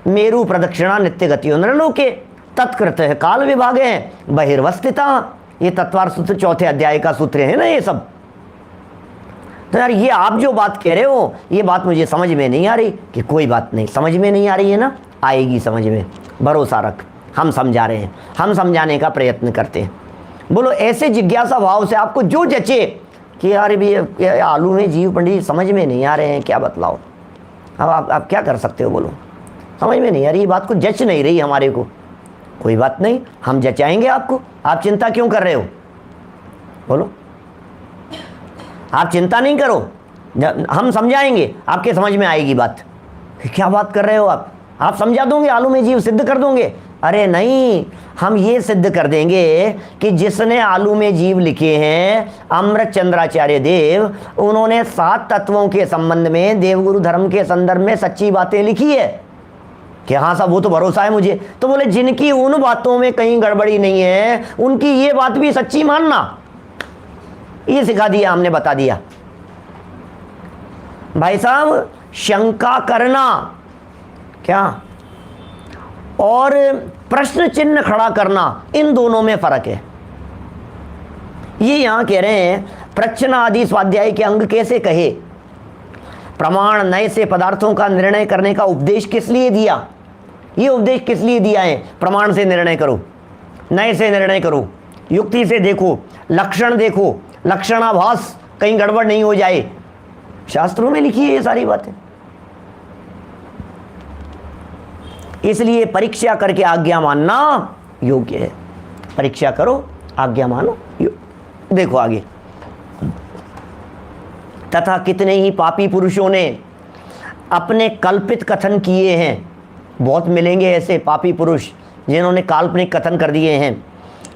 मेरु प्रदक्षिणा नित्य गति नृलोके तत्कृत है काल विभाग है बहिर्वस्थिता। ये तत्वार सूत्र चौथे अध्याय का सूत्र है ना ये सब। तो यार ये आप जो बात कह रहे हो, ये बात मुझे समझ में नहीं आ रही। कि कोई बात नहीं, समझ में नहीं आ रही है ना, आएगी समझ में, भरोसा रख, हम समझा रहे हैं, हम समझाने का प्रयत्न करते हैं। बोलो, ऐसे जिज्ञासा भाव से आपको जो जचे कि यार भी आलू में जीव पंडित समझ में नहीं आ रहे हैं, क्या बतलाओ। अब आप क्या कर सकते हो? बोलो, समझ में नहीं आ रही, ये बात को जच नहीं रही हमारे को। कोई बात नहीं, हम जचाएंगे आपको। आप चिंता क्यों कर रहे हो? बोलो, आप चिंता नहीं करो, हम समझाएंगे, आपके समझ में आएगी बात। क्या बात कर रहे हो आप समझा दोगे, आलू में जीव सिद्ध कर दोगे? अरे नहीं, हम ये सिद्ध कर देंगे कि जिसने आलू में जीव लिखे हैं अमृत चंद्राचार्य देव, उन्होंने 7 तत्वों के संबंध में देवगुरु धर्म के संदर्भ में सच्ची बातें लिखी है। कि हाँ साहब, वो तो भरोसा है मुझे। तो बोले जिनकी उन बातों में कहीं गड़बड़ी नहीं है, उनकी ये बात भी सच्ची मानना, ये सिखा दिया हमने, बता दिया। भाई साहब, शंका करना क्या और प्रश्न चिन्ह खड़ा करना, इन दोनों में फर्क है। ये यहां कह रहे हैं प्रश्न आदि स्वाध्याय के अंग कैसे कहे? प्रमाण नए से पदार्थों का निर्णय करने का उपदेश किस लिए दिया? ये उपदेश किस लिए दिया है? प्रमाण से निर्णय करो, नए से निर्णय करो, युक्ति से देखो, लक्षण देखो, लक्षणाभास कहीं गड़बड़ नहीं हो जाए। शास्त्रों में लिखी है ये सारी बातें। इसलिए परीक्षा करके आज्ञा मानना योग्य है। परीक्षा करो, आज्ञा मानो। देखो आगे, तथा कितने ही पापी पुरुषों ने अपने कल्पित कथन किए हैं। बहुत मिलेंगे ऐसे पापी पुरुष जिन्होंने काल्पनिक कथन कर दिए हैं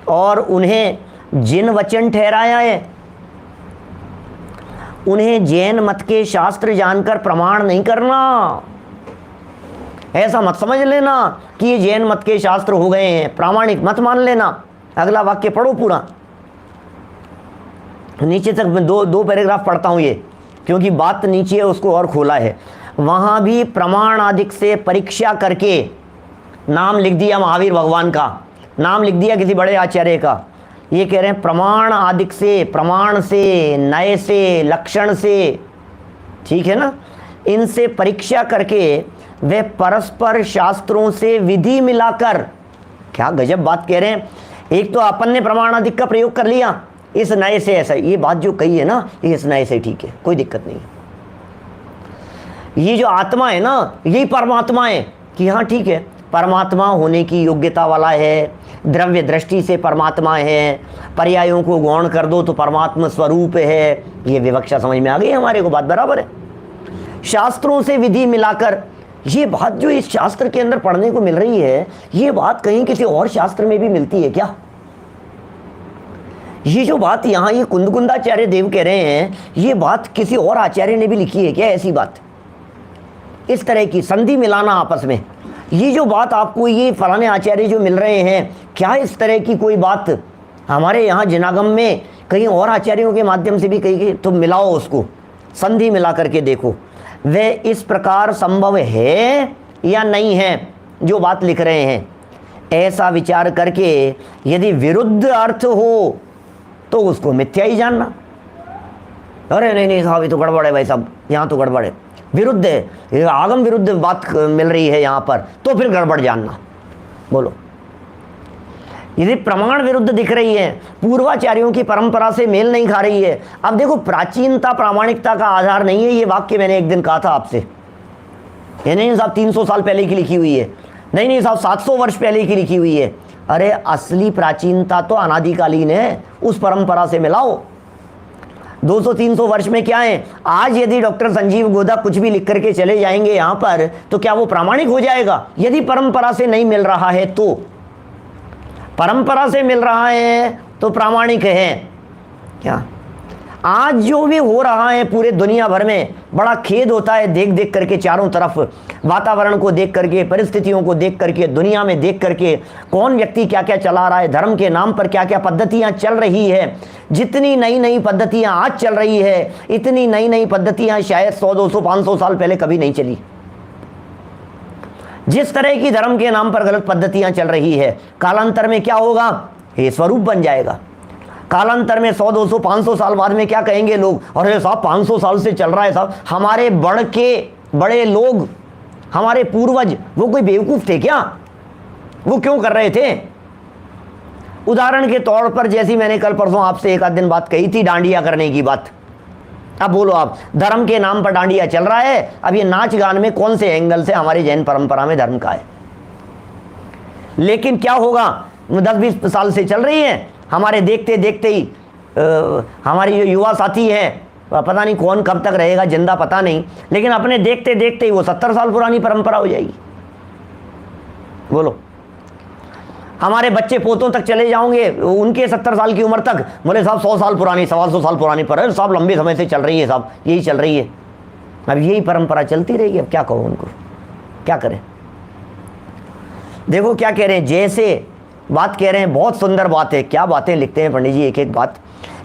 और उन्हें जिन वचन ठहराया है। उन्हें जैन मत के शास्त्र जानकर प्रमाण नहीं करना। ऐसा मत समझ लेना कि ये जैन मत के शास्त्र हो गए हैं, प्रामाणिक मत मान लेना। अगला वाक्य पढ़ो पूरा, नीचे तक मैं दो पैराग्राफ पढ़ता हूं ये, क्योंकि बात नीचे है उसको और खोला है। वहां भी प्रमाण आदि से परीक्षा करके नाम लिख दिया महावीर भगवान का, नाम लिख दिया किसी बड़े आचार्य का। ये कह रहे हैं प्रमाण आदि से, प्रमाण से, नए से, लक्षण से, ठीक है ना, इनसे परीक्षा करके वे परस्पर शास्त्रों से विधि मिलाकर, क्या गजब बात कह रहे हैं। एक तो अपन ने प्रमाणाधिक का प्रयोग कर लिया, इस नए से ऐसा, ये बात जो कही है ना, ये इस नए से ठीक है, कोई दिक्कत नहीं है। ये जो आत्मा है ना, यही परमात्मा है कि हाँ ठीक है, परमात्मा होने की योग्यता वाला है, द्रव्य दृष्टि से परमात्मा है, पर्यायों को गौण कर दो तो परमात्मा स्वरूप है। ये विवक्षा समझ में आ गई हमारे को, बात बराबर है। शास्त्रों से विधि मिलाकर, ये बात जो इस शास्त्र के अंदर पढ़ने को मिल रही है, ये बात कहीं किसी और शास्त्र में भी मिलती है क्या? ये जो बात यहाँ ये कुंदकुंदाचार्य देव कह रहे हैं, ये बात किसी और आचार्य ने भी लिखी है क्या? ऐसी बात, इस तरह की संधि मिलाना आपस में, ये जो बात आपको ये फलाने आचार्य जो मिल रहे हैं, क्या इस तरह की कोई बात हमारे यहाँ जिनागम में कहीं और आचार्यों के माध्यम से भी कही गई? तो मिलाओ उसको, संधि मिला करके देखो वे इस प्रकार संभव है या नहीं है जो बात लिख रहे हैं। ऐसा विचार करके यदि विरुद्ध अर्थ हो तो उसको मिथ्या ही जानना। अरे नहीं नहीं साहब, ये तो गड़बड़ है भाई साहब, यहाँ तो गड़बड़ है, विरुद्ध है, ये आगम विरुद्ध बात मिल रही है यहाँ पर, तो फिर गड़बड़ जानना। बोलो, यदि प्रमाण विरुद्ध दिख रही है, पूर्वाचार्यों की परंपरा से मेल नहीं खा रही है। अब देखो, प्राचीनता प्रामाणिकता का आधार नहीं है, ये वाक्य मैंने एक दिन कहा था आपसे। ये नहीं साहब 300 साल पहले की लिखी हुई है, नहीं नहीं साहब 700 वर्ष पहले की लिखी हुई है। अरे असली प्राचीनता तो अनादिकालीन है, उस परंपरा से मिलाओ। 200-300 वर्ष में क्या है? आज यदि डॉक्टर संजीव गोदा कुछ भी लिख करके चले जाएंगे यहाँ पर, तो क्या वो प्रामाणिक हो जाएगा? यदि परंपरा से नहीं मिल रहा है तो, परंपरा से मिल रहा है तो प्रामाणिक है क्या? आज जो भी हो रहा है पूरे दुनिया भर में, बड़ा खेद होता है देख देख करके, चारों तरफ वातावरण को देख करके, परिस्थितियों को देख करके, दुनिया में देख करके, कौन व्यक्ति क्या क्या चला रहा है, धर्म के नाम पर क्या क्या पद्धतियां चल रही है। जितनी नई नई पद्धतियां आज चल रही है, इतनी नई नई पद्धतियां शायद 100-200-500 साल पहले कभी नहीं चली। जिस तरह की धर्म के नाम पर गलत पद्धतियां चल रही है, कालांतर में क्या होगा? ये स्वरूप बन जाएगा। कालांतर में 100-200-500 साल बाद में क्या कहेंगे लोग? अरे साहब 500 साल से चल रहा है साहब, हमारे बड़े लोग, हमारे पूर्वज, वो कोई बेवकूफ थे क्या? वो क्यों कर रहे थे? उदाहरण के तौर पर, जैसी मैंने कल परसों आपसे एक आध दिन बात कही थी, डांडिया करने की बात। अब बोलो आप, धर्म के नाम पर डांडिया चल रहा है। अब ये नाच गान में कौन से एंगल से हमारी जैन परंपरा में धर्म का है? लेकिन क्या होगा, 10-20 साल से चल रही है, हमारे देखते देखते ही हमारी जो युवा साथी हैं, पता नहीं कौन कब तक रहेगा जिंदा, पता नहीं, लेकिन अपने देखते देखते ही वो 70 साल पुरानी परंपरा हो जाएगी। बोलो, हमारे बच्चे पोतों तक चले जाओगे, उनके 70 साल की उम्र तक बोले साहब 100 साल पुरानी, 125 साल पुरानी, पर साहब लंबे समय से चल रही है साहब, यही चल रही है। अब यही परंपरा चलती रहेगी। अब क्या कहो उनको, क्या करें? देखो क्या कह रहे हैं, जैसे बात कह रहे हैं, बहुत सुंदर बात है। क्या बातें लिखते हैं पंडित जी, एक एक बात।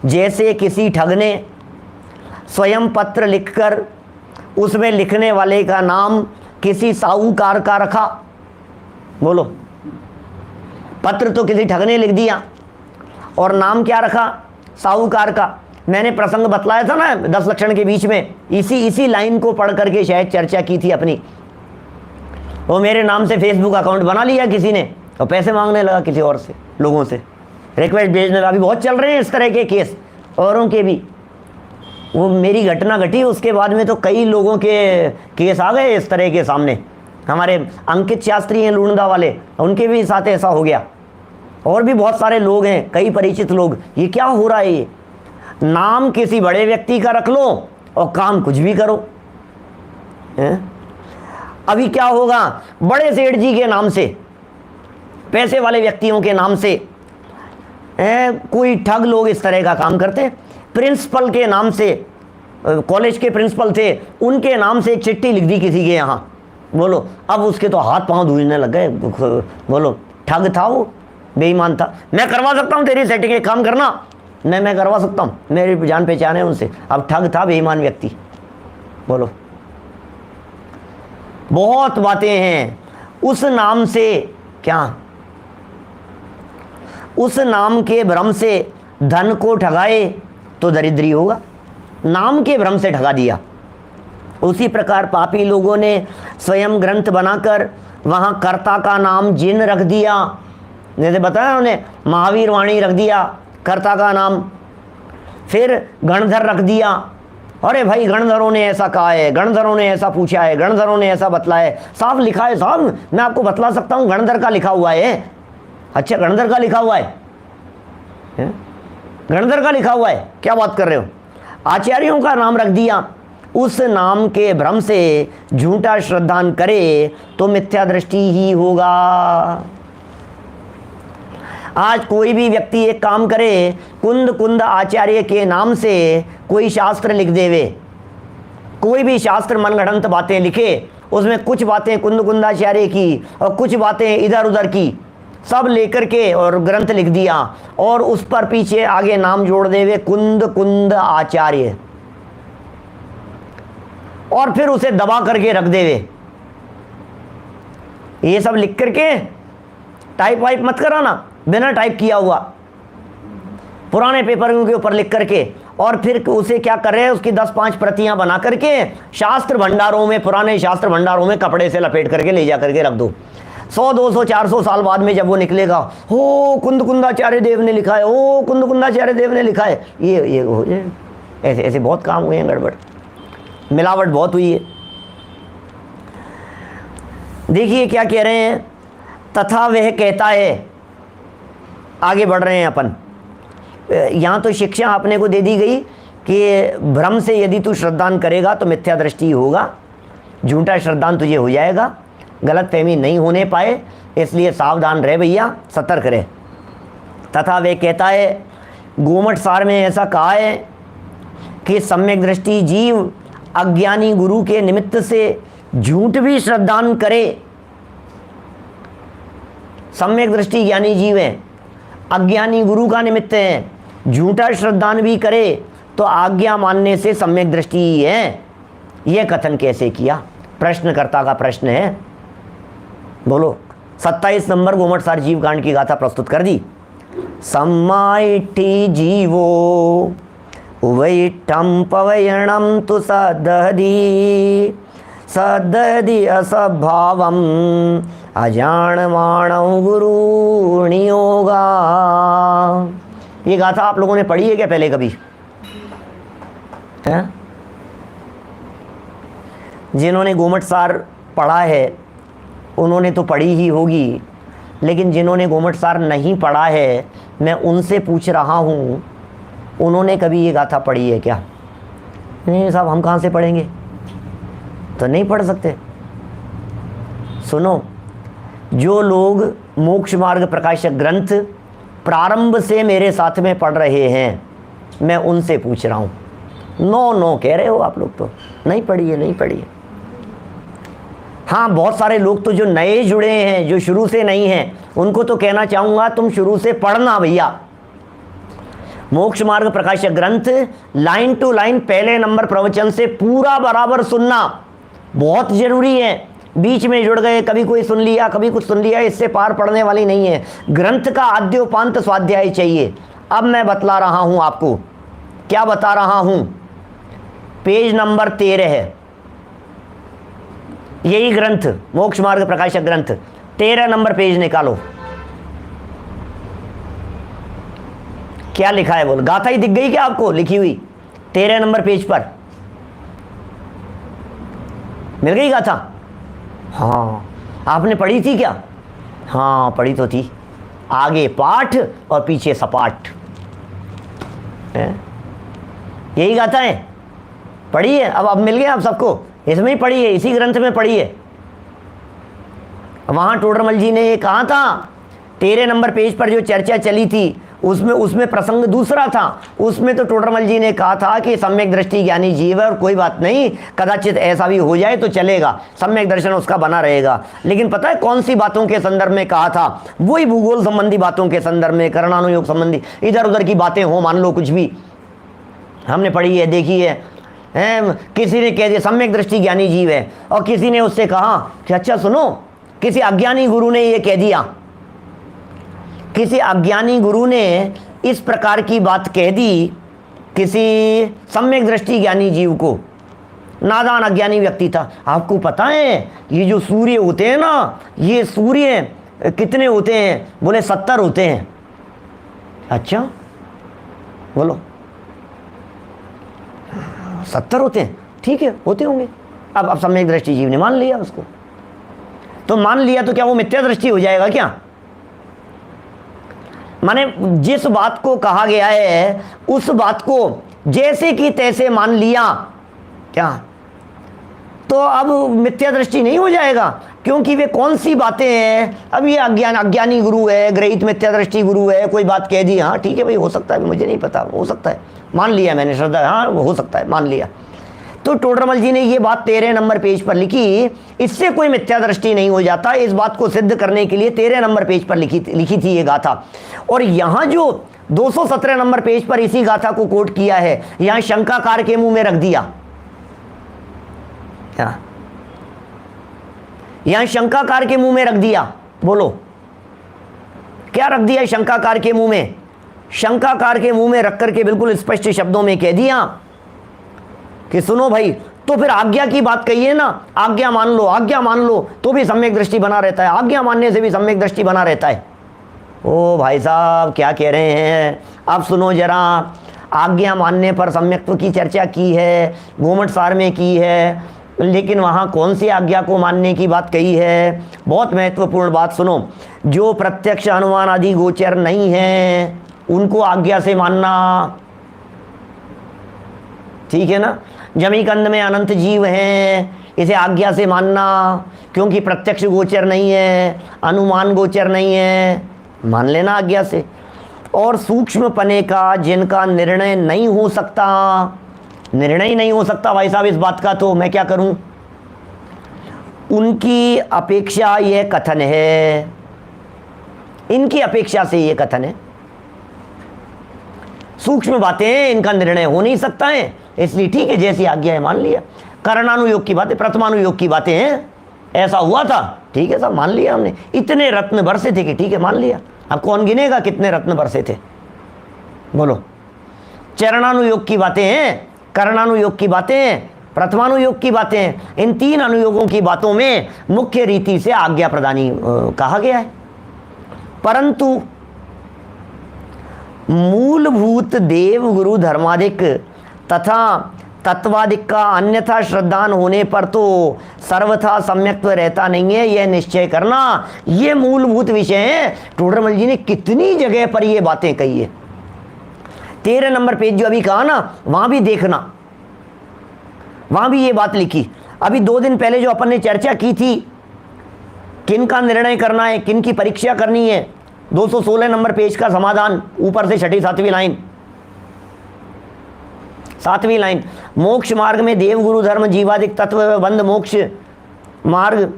जैसे किसी ठग ने स्वयं पत्र लिखकर उसमें लिखने वाले का नाम किसी साहूकार का रखा। बोलो, पत्र तो किसी ठग ने लिख दिया और नाम क्या रखा? साहूकार का। मैंने प्रसंग बतलाया था ना 10 लक्षण के बीच में, इसी लाइन को पढ़ करके शायद चर्चा की थी अपनी। वो मेरे नाम से फेसबुक अकाउंट बना लिया किसी ने और पैसे मांगने लगा किसी और से, लोगों से रिक्वेस्ट भेजने लगा। अभी बहुत चल रहे हैं इस तरह के केस, औरों के भी। वो मेरी घटना घटी, उसके बाद में तो कई लोगों के केस आ गए इस तरह के सामने। हमारे अंकित शास्त्री हैं लूणदा वाले, उनके भी साथ ऐसा हो गया। और भी बहुत सारे लोग हैं, कई परिचित लोग। ये क्या हो रहा है? ये नाम किसी बड़े व्यक्ति का रख लो और काम कुछ भी करो है? अभी क्या होगा, बड़े सेठ जी के नाम से, पैसे वाले व्यक्तियों के नाम से कोई ठग लोग इस तरह का काम करते हैं। प्रिंसिपल के नाम से, कॉलेज के प्रिंसिपल थे, उनके नाम से एक चिट्ठी लिख दी किसी के यहाँ। बोलो, अब उसके तो हाथ पांव धूलने लग गए। बोलो, ठग था वो, बेईमान था। मैं करवा सकता हूँ तेरी सेटिंग, एक काम करना, मैं करवा सकता हूँ, मेरी जान पहचान है उनसे। अब ठग था, बेईमान व्यक्ति। बोलो, बहुत बातें हैं। उस नाम से क्या, उस नाम के भ्रम से धन को ठगाए तो दरिद्री होगा। नाम के भ्रम से ठगा दिया, उसी प्रकार पापी लोगों ने स्वयं ग्रंथ बनाकर वहाँ कर्ता का नाम जिन रख दिया, जैसे बताया उन्हें महावीर वाणी रख दिया कर्ता का नाम, फिर गणधर रख दिया। अरे भाई गणधरों ने ऐसा कहा है, गणधरों ने ऐसा पूछा है, गणधरों ने ऐसा बतलाया है, साफ लिखा है साहब, मैं आपको बतला सकता हूँ गणधर का लिखा हुआ है। अच्छा गणधर का लिखा हुआ है, गणधर का लिखा हुआ है, क्या बात कर रहे हो। आचार्यों का नाम रख दिया, उस नाम के भ्रम से झूठा श्रद्धान करे तो मिथ्या दृष्टि ही होगा। आज कोई भी व्यक्ति एक काम करे, कुंद कुंद आचार्य के नाम से कोई शास्त्र लिख देवे, कोई भी शास्त्र मनगढ़ंत बातें लिखे, उसमें कुछ बातें कुंद कुंदाचार्य की और कुछ बातें इधर उधर की सब लेकर के और ग्रंथ लिख दिया और उस पर पीछे आगे नाम जोड़ देवे कुंद कुंद आचार्य, और फिर उसे दबा करके रख देवे। ये सब लिख करके टाइप वाइप मत कराना, बिना टाइप किया हुआ पुराने पेपर के ऊपर लिख करके, और फिर उसे क्या कर रहे हैं, उसकी 10-5 प्रतियां बना करके शास्त्र भंडारों में, पुराने शास्त्र भंडारों में कपड़े से लपेट करके ले जा करके रख दो। 100-200-400 साल बाद में जब वो निकलेगा, हो कुंद कुंदाचार्य देव ने लिखा है, हो कुंद कुंदाचार्य देव ने लिखा है, ये हो जाए। ऐसे ऐसे बहुत काम हुए हैं, गड़बड़ मिलावट बहुत हुई है। देखिए क्या कह रहे हैं, तथा वह कहता है, आगे बढ़ रहे हैं अपन। यहाँ तो शिक्षा आपने को दे दी गई कि भ्रम से यदि तू श्रद्धान करेगा तो मिथ्या दृष्टि होगा, झूठा श्रद्धान तुझे हो जाएगा, गलत फहमी नहीं होने पाए, इसलिए सावधान रहे भैया, सतर्क रहे। तथा वे कहता है, गोमठ सार में ऐसा कहा है कि सम्यक दृष्टि जीव अज्ञानी गुरु के निमित्त से झूठ भी श्रद्धान करे। सम्यक दृष्टि ज्ञानी जीव है, अज्ञानी गुरु का निमित्त है, झूठा श्रद्धान भी करे तो आज्ञा मानने से सम्यक दृष्टि ही है। यह कथन कैसे किया, प्रश्नकर्ता का प्रश्न है। बोलो। 27 नंबर गोमठसार जीव कांड की गाथा प्रस्तुत कर दी। सम्माइठी जीवो उवैठम पवयणम तु सदधि सदधि असभावम अजानमाणं गुरु नियोगा। ये गाथा आप लोगों ने पढ़ी है क्या पहले कभी? है? जिन्होंने गोमठसार पढ़ा है उन्होंने तो पढ़ी ही होगी, लेकिन जिन्होंने गोमठसार नहीं पढ़ा है मैं उनसे पूछ रहा हूँ, उन्होंने कभी ये गाथा पढ़ी है क्या? नहीं साहब, हम कहाँ से पढ़ेंगे, तो नहीं पढ़ सकते। सुनो, जो लोग मोक्ष मार्ग प्रकाशक ग्रंथ प्रारंभ से मेरे साथ में पढ़ रहे हैं, मैं उनसे पूछ रहा हूँ। नो कह रहे हो आप लोग, तो नहीं पढ़ी है, नहीं पढ़ी है। हाँ, बहुत सारे लोग तो जो नए जुड़े हैं, जो शुरू से नहीं हैं, उनको तो कहना चाहूँगा तुम शुरू से पढ़ना भैया। मोक्ष मार्ग प्रकाशक ग्रंथ लाइन टू लाइन पहले नंबर प्रवचन से पूरा बराबर सुनना बहुत जरूरी है। बीच में जुड़ गए, कभी कोई सुन लिया, कभी कुछ सुन लिया, इससे पार पड़ने वाली नहीं है। ग्रंथ का आद्योपांत स्वाध्याय चाहिए। अब मैं बतला रहा हूं आपको, क्या बता रहा हूं, पेज नंबर 13 है यही ग्रंथ, मोक्ष मार्ग प्रकाशक ग्रंथ। 13 नंबर पेज निकालो, क्या लिखा है बोलो। गाथा ही दिख गई क्या आपको लिखी हुई 13 नंबर पेज पर? मिल गई गाथा? हाँ, आपने पढ़ी थी क्या? हाँ, पढ़ी तो थी। आगे पाठ और पीछे सपाट, यही गाथा है, पढ़ी है। अब मिल गया आप सबको, इसमें ही पढ़ी है, इसी ग्रंथ में पढ़ी है। वहां टोडरमल जी ने ये कहा था, 13 नंबर पेज पर जो चर्चा चली थी उसमें प्रसंग दूसरा था। उसमें तो टोडरमल जी ने कहा था कि सम्यक दृष्टि ज्ञानी जीव है और कोई बात नहीं, कदाचित ऐसा भी हो जाए तो चलेगा, सम्यक दर्शन उसका बना रहेगा। लेकिन पता है कौन सी बातों के संदर्भ में कहा था? वही भूगोल संबंधी बातों के संदर्भ में, करणानुयोग संबंधी इधर उधर की बातें हो, मान लो कुछ भी, हमने पढ़ी है, देखी है। किसी ने कह दिया सम्यक दृष्टि ज्ञानी जीव है, और किसी ने उससे कहा कि अच्छा सुनो, किसी अज्ञानी गुरु ने ये कह दिया, किसी अज्ञानी गुरु ने इस प्रकार की बात कह दी किसी सम्यक दृष्टि ज्ञानी जीव को, नादान अज्ञानी व्यक्ति था। आपको पता है ये जो सूर्य होते हैं ना, ये सूर्य कितने होते हैं? बोले 70 होते हैं। अच्छा बोलो 70 होते हैं, ठीक है होते होंगे। अब सम्यक दृष्टि जीव ने मान लिया उसको, तो मान लिया तो क्या वो मिथ्या दृष्टि हो जाएगा क्या? माने जिस बात को कहा गया है उस बात को जैसे कि तैसे मान लिया क्या, तो अब मिथ्या दृष्टि नहीं हो जाएगा? क्योंकि वे कौन सी बातें हैं? अब ये अज्ञानी गुरु है, ग्रहित मिथ्या दृष्टि गुरु है, कोई बात कह दी, हाँ ठीक है भाई हो सकता है, मुझे नहीं पता, हो सकता है, मान लिया मैंने श्रद्धा, हाँ हो सकता है, मान लिया। तो टोडरमल जी ने ये बात 13 नंबर पेज पर लिखी, इससे कोई मिथ्या दृष्टि नहीं हो जाता। इस बात को सिद्ध करने के लिए 13 नंबर पेज पर लिखी थी ये गाथा। और यहाँ जो 217 नंबर पेज पर इसी गाथा को कोट किया है, यहाँ शंकाकार के मुंह में रख दिया। यहां शंकाकार के मुंह में रख दिया। बोलो क्या रख दिया शंकाकार के मुंह में? शंकाकार के मुंह में रख करके बिल्कुल स्पष्ट शब्दों में कह दिया कि सुनो भाई, तो फिर आज्ञा की बात कहिए ना, आज्ञा मान लो, आज्ञा मान लो तो भी सम्यक दृष्टि बना रहता है, आज्ञा मानने से भी सम्यक दृष्टि बना रहता है। ओ भाई साहब क्या कह रहे हैं आप? सुनो जरा, आज्ञा मानने पर सम्यक्त्व की चर्चा की है, घूमट सार में की है, लेकिन वहाँ कौन सी आज्ञा को मानने की बात कही है? बहुत महत्वपूर्ण बात सुनो, जो प्रत्यक्ष अनुमान आदि गोचर नहीं है उनको आज्ञा से मानना, ठीक है ना? जमी कंद में अनंत जीव हैं, इसे आज्ञा से मानना, क्योंकि प्रत्यक्ष गोचर नहीं है, अनुमान गोचर नहीं है, मान लेना आज्ञा से। और सूक्ष्म पने का जिनका निर्णय नहीं हो सकता, निर्णय ही नहीं हो सकता भाई साहब इस बात का, तो मैं क्या करूं? उनकी अपेक्षा यह कथन है, इनकी अपेक्षा से यह कथन है, सूक्ष्म बातें हैं, इनका निर्णय हो नहीं सकता है, इसलिए ठीक है जैसी आज्ञा है मान लिया। करणानुयोग की बातें, प्रथमानुयोग की बातें हैं, ऐसा हुआ था, ठीक है साहब मान लिया हमने। इतने रत्न बरसे थे कि ठीक है मान लिया। अब कौन गिनेगा कितने रत्न बरसे थे? बोलो। चरणानुयोग की बातें हैं, करणानुयोग की बातें हैं, प्रथमानुयोग की बातें हैं, इन 3 अनुयोगों की बातों में मुख्य रीति से आज्ञा प्रदानी कहा गया है। परंतु मूलभूत देव गुरु धर्मादिक तथा तत्वादिक का अन्यथा श्रद्धान होने पर तो सर्वथा सम्यक्त्व रहता नहीं है, यह निश्चय करना। यह मूलभूत विषय है। टोडरमल जी ने कितनी जगह पर यह बातें कही है। 13 नंबर पेज जो अभी कहा ना, वहां भी देखना, वहां भी ये बात लिखी। अभी 2 दिन पहले जो अपन ने चर्चा की थी, किन का निर्णय करना है, किन की परीक्षा करनी है, 216 नंबर पेज का समाधान, ऊपर से 6ठी 7वीं लाइन, 7वीं लाइन, मोक्ष मार्ग में देव गुरु धर्म जीवादिक तत्व बंध मोक्ष मार्ग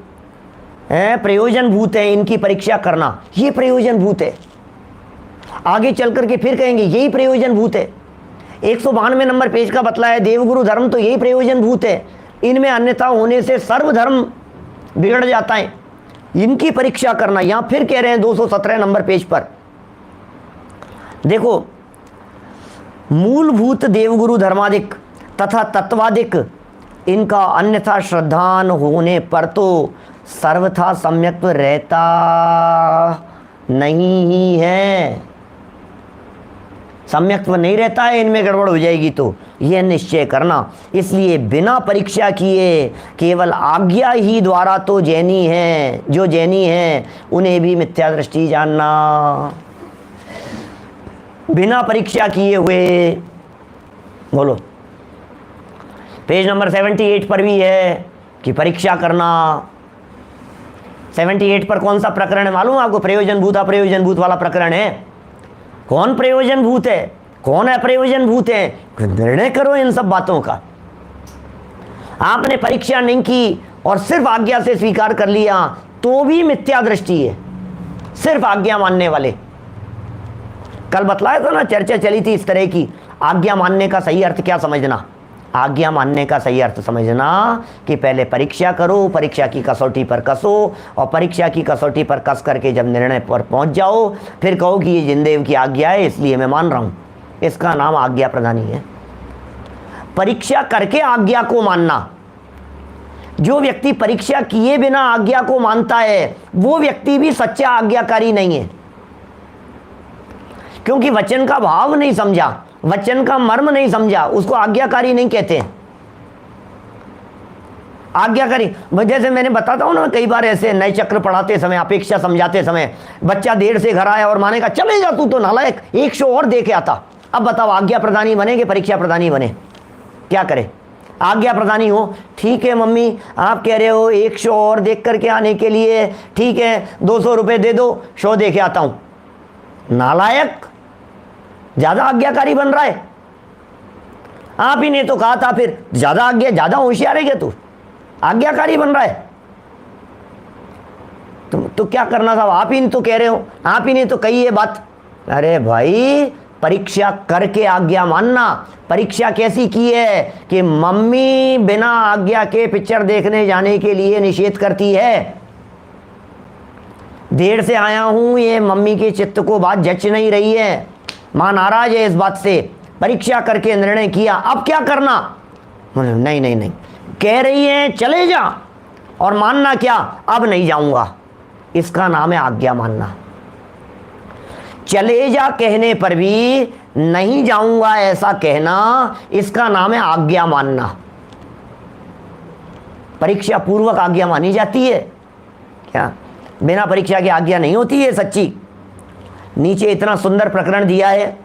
है, प्रयोजन भूत है, इनकी परीक्षा करना, ये प्रयोजन भूत है। आगे चल करके फिर कहेंगे यही प्रयोजन भूत है। 192 नंबर पेज का बतलाया देवगुरु धर्म तो यही प्रयोजन भूत है, इनमें अन्यथा होने से सर्वधर्म बिगड़ जाता है, इनकी परीक्षा करना। यहां फिर कह रहे हैं 217 नंबर पेज पर, देखो, मूलभूत देवगुरु धर्मादिक तथा तत्वादिक इनका अन्यथा श्रद्धान होने पर तो सर्वथा सम्यक्त्व रहता नहीं ही है, सम्यक्त्व नहीं रहता है, इनमें गड़बड़ हो जाएगी तो यह निश्चय करना। इसलिए बिना परीक्षा किए केवल आज्ञा ही द्वारा तो जैनी है, जो जैनी है उन्हें भी मिथ्या दृष्टि जानना। बिना परीक्षा किए हुए, बोलो, पेज नंबर 78 पर भी है कि परीक्षा करना। 78 पर कौन सा प्रकरण है मालूम आपको? प्रयोजन भूत अप्रयोजन भूत वाला प्रकरण है। कौन प्रयोजन भूत है, कौन अप्रयोजन भूत है, निर्णय करो इन सब बातों का। आपने परीक्षा नहीं की और सिर्फ आज्ञा से स्वीकार कर लिया तो भी मिथ्या दृष्टि है, सिर्फ आज्ञा मानने वाले। कल बतलाया था ना, चर्चा चली थी इस तरह की, आज्ञा मानने का सही अर्थ क्या समझना। आज्ञा मानने का सही अर्थ समझना कि पहले परीक्षा करो, परीक्षा की कसौटी पर कसो, और परीक्षा की कसौटी पर कस करके जब निर्णय पर पहुंच जाओ फिर कहो कि ये जिनदेव की आज्ञा है इसलिए मैं मान रहा हूं। इसका नाम आज्ञा प्रदानी है। परीक्षा करके आज्ञा को मानना, जो व्यक्ति परीक्षा किए बिना आज्ञा को मानता है वो व्यक्ति भी सच्चा आज्ञाकारी नहीं है, क्योंकि वचन का भाव नहीं समझा, वचन का मर्म नहीं समझा, उसको आज्ञाकारी नहीं कहते हैं। आज्ञाकारी जैसे मैंने बताता हूं ना, कई बार ऐसे नए चक्र पढ़ाते समय, अपेक्षा समझाते समय, बच्चा देर से घर आया और माने का चले जा तू तो नालायक, 1 शो और दे के आता। अब बताओ आज्ञा प्रदानी बने कि परीक्षा प्रदानी बने? क्या करे? आज्ञा प्रदानी हो, ठीक है मम्मी आप कह रहे हो 1 शो और देख करके आने के लिए, ठीक है 200 रुपये दे दो, शो दे के आता हूं। नालायक, ज्यादा आज्ञाकारी बन रहा है। आप ही ने तो कहा था, फिर ज्यादा आज्ञा, ज्यादा होशियार है क्या तू? आज्ञाकारी बन रहा है। तुम तो क्या करना था? आप ही तो कह रहे हो, आप ही ने तो कही है बात। अरे भाई परीक्षा करके आज्ञा मानना। परीक्षा कैसी की है कि मम्मी बिना आज्ञा के पिक्चर देखने जाने के लिए निषेध करती है। देर से आया हूं, ये मम्मी के चित्त को बात जच नहीं रही है, मां नाराज है इस बात से। परीक्षा करके निर्णय किया, अब क्या करना? नहीं नहीं नहीं, कह रही है चले जा, और मानना क्या? अब नहीं जाऊंगा। इसका नाम है आज्ञा मानना। चले जा कहने पर भी नहीं जाऊंगा ऐसा कहना, इसका नाम है आज्ञा मानना। परीक्षा पूर्वक आज्ञा मानी जाती है क्या? बिना परीक्षा की आज्ञा नहीं होती है सच्ची। नीचे इतना सुंदर प्रकरण दिया है,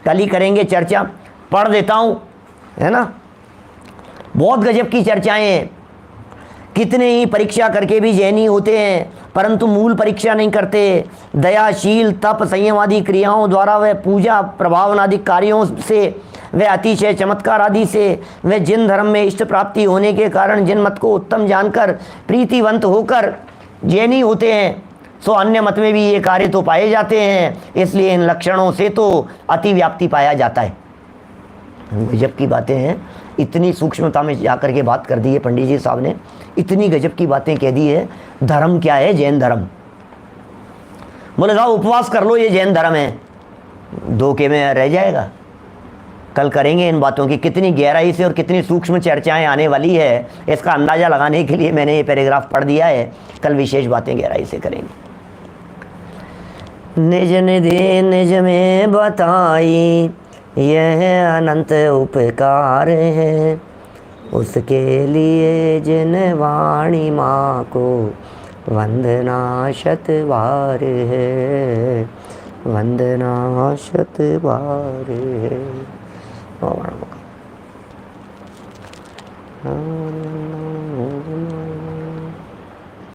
कल ही करेंगे चर्चा, पढ़ देता हूं, है ना। बहुत गजब की चर्चाएं हैं। कितने ही परीक्षा करके भी जैनी होते हैं, परंतु मूल परीक्षा नहीं करते। दयाशील, तप, संयम आदि क्रियाओं द्वारा वह पूजा, प्रभावन आदि कार्यों से, वह अतिशय चमत्कार आदि से, वह जिन धर्म में इष्ट प्राप्ति होने के कारण जिन मत को उत्तम जानकर प्रीतिवंत होकर जैनी होते हैं, सो अन्य मत में भी ये कार्य तो पाए जाते हैं। इसलिए इन लक्षणों से तो अति व्याप्ति पाया जाता है। गजब की बातें हैं, इतनी सूक्ष्मता में जाकर के बात कर दी है पंडित जी साहब ने, इतनी गजब की बातें कह दी है। धर्म क्या है? जैन धर्म। बोले साहब उपवास कर लो, ये जैन धर्म है, धोखे में रह जाएगा। कल करेंगे इन बातों की कितनी गहराई से और कितनी सूक्ष्म चर्चाएं आने वाली है, इसका अंदाजा लगाने के लिए मैंने ये पैराग्राफ पढ़ दिया है। कल विशेष बातें गहराई से करेंगे। निज निधि निज में बताई, यह अनंत उपकार है, उसके लिए जिन वाणी माँ को वंदना शतबार है, वंदना शतबार है।